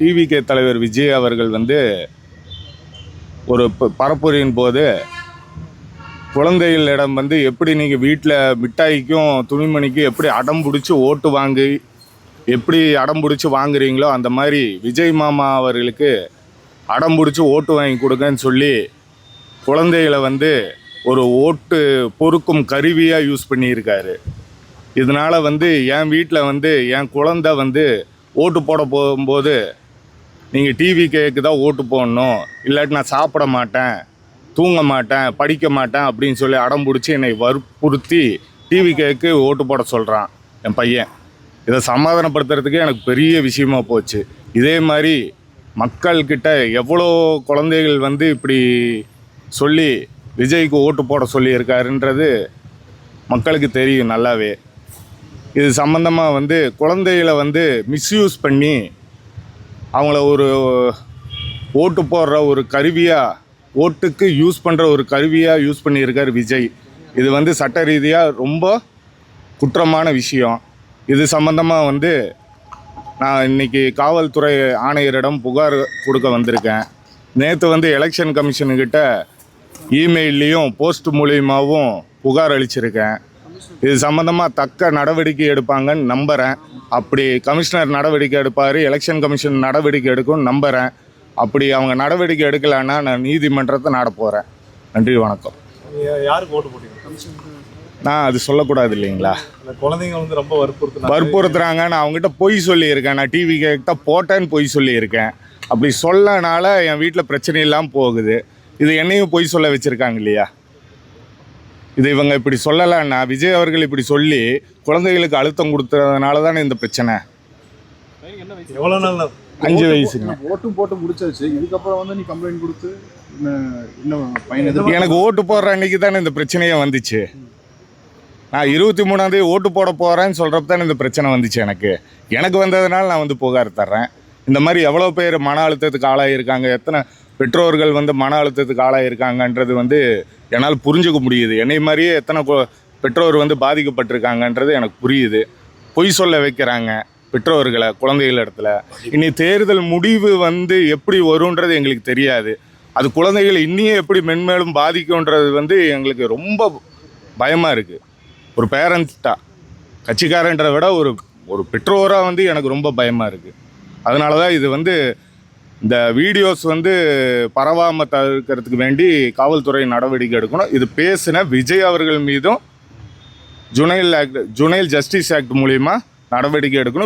TVK தலைவர் விஜய் அவர்கள் வந்து ஒரு பரப்புரையின் போது குழந்தைகளிடம் வந்து எப்படி நீங்கள் வீட்டில் மிட்டாய்க்கும் துணிமணிக்கும் எப்படி அடம் பிடிச்சி ஓட்டு வாங்கி எப்படி அடம் பிடிச்சி வாங்குறீங்களோ அந்த மாதிரி விஜய் மாமா அவர்களுக்கு அடம் பிடிச்சி ஓட்டு வாங்கி கொடுங்கன்னு சொல்லி குழந்தைகளை வந்து ஒரு ஓட்டு பொறுக்கும் கருவியாக யூஸ் பண்ணியிருக்காரு. இதனால் வந்து என் வீட்டில் வந்து என் குழந்தை வந்து ஓட்டு போட போகும்போது நீங்கள் டிவிகேக்கு தான் ஓட்டு போடணும், இல்லாட்டி நான் சாப்பிட மாட்டேன், தூங்க மாட்டேன், படிக்க மாட்டேன் அப்படின்னு சொல்லி அடம் பிடிச்சி என்னை வற்புறுத்தி டிவிகேக்கு ஓட்டு போட சொல்கிறான் என் பையன். இதை சமாதானப்படுத்துறதுக்கே எனக்கு பெரிய விஷயமா போச்சு. இதே மாதிரி மக்கள்கிட்ட எவ்வளோ குழந்தைகள் வந்து இப்படி சொல்லி விஜய்க்கு ஓட்டு போட சொல்லியிருக்காருன்றது மக்களுக்கு தெரியும் நல்லாவே. இது சம்மந்தமாக வந்து குழந்தைகளை வந்து மிஸ்யூஸ் பண்ணி அவங்கள ஒரு ஓட்டு போடுற ஒரு கருவியாக, ஓட்டுக்கு யூஸ் பண்ணுற ஒரு கருவியாக யூஸ் பண்ணியிருக்கார் விஜய். இது வந்து சட்ட ரீதியாக ரொம்ப குற்றமான விஷயம். இது சம்மந்தமாக வந்து நான் இன்றைக்கி காவல்துறை ஆணையரிடம் புகார் கொடுக்க வந்திருக்கேன். நேற்று வந்து எலெக்ஷன் கமிஷனுக்கிட்ட இமெயில்லையும் போஸ்ட் மூலியமாகவும் புகார் அளிச்சிருக்கேன். இது சம்மந்தமாக தக்க நடவடிக்கை எடுப்பாங்கன்னு நம்புகிறேன். அப்படி கமிஷனர் நடவடிக்கை எடுப்பார், எலெக்ஷன் கமிஷன் நடவடிக்கை எடுக்கும்னு நம்புகிறேன். அப்படி அவங்க நடவடிக்கை எடுக்கலைன்னா நான் நீதிமன்றத்தை நாட போகிறேன். நன்றி, வணக்கம். யாருக்கு ஓட்டு போட்டீங்க? நான் அது சொல்லக்கூடாது இல்லைங்களா? குழந்தைங்க வந்து ரொம்ப வற்புறுத்துறாங்க. நான் அவங்ககிட்ட பொய் சொல்லியிருக்கேன். நான் டிவிகிட்ட போட்டேன்னு பொய் சொல்லியிருக்கேன். அப்படி சொல்லனால என் வீட்டில் பிரச்சனை இல்லாமல் போகுது. இது என்னையும் பொய் சொல்ல வச்சுருக்காங்க இல்லையா? இது இவங்க இப்படி சொல்லலைன்னா, விஜய் அவர்கள் இப்படி சொல்லி குழந்தைகளுக்கு அழுத்தம் கொடுத்ததுனால தானே இந்த பிரச்சனை. எவ்வளோ நாள்? 5 வயசுங்க. ஓட்டும் போட்டு முடிச்சாச்சு. இதுக்கப்புறம் வந்து நீ கம்ப்ளைண்ட் கொடுத்து எனக்கு ஓட்டு போடுற அன்னைக்கு தானே இந்த பிரச்சனையே வந்துச்சு. நான் 23ஆம் தேதி ஓட்டு போட போகிறேன்னு சொல்கிறப்ப தானே இந்த பிரச்சனை வந்துச்சு. எனக்கு வந்ததுனால நான் வந்து புகார் தர்றேன். இந்த மாதிரி எவ்வளோ பேர் மன அழுத்தத்துக்கு ஆளாகியிருக்காங்க, எத்தனை பெற்றோர்கள் வந்து மன அழுத்தத்துக்கு ஆளாகியிருக்காங்கன்றது வந்து என்னால் புரிஞ்சுக்க முடியுது. என்னை மாதிரியே எத்தனை பெற்றோர் வந்து பாதிக்கப்பட்டிருக்காங்கன்றது எனக்கு புரியுது. பொய் சொல்ல வைக்கிறாங்க பெற்றோர்களை குழந்தைகள் இடத்துல. இனி தேர்தல் முடிவு வந்து எப்படி வரும்ன்றது எங்களுக்கு தெரியாது. அது குழந்தைகள் இன்னியும் எப்படி மென்மேலும் பாதிக்கும்ன்றது வந்து எங்களுக்கு ரொம்ப பயமாக இருக்குது. ஒரு பேரண்ட்டாக, கட்சிக்காரன்றதை விட ஒரு பெற்றோராக வந்து எனக்கு ரொம்ப பயமாக இருக்குது. அதனால தான் இது வந்து இந்த வீடியோஸ் வந்து பரவாமல் தவிர்க்கிறதுக்கு வேண்டி காவல்துறை நடவடிக்கை எடுக்கணும். இது பேசின விஜய் அவர்கள் மீதும் ஜுனைல் ஜஸ்டிஸ் ஆக்ட் மூலிமா நடவடிக்கை எடுக்கணும்.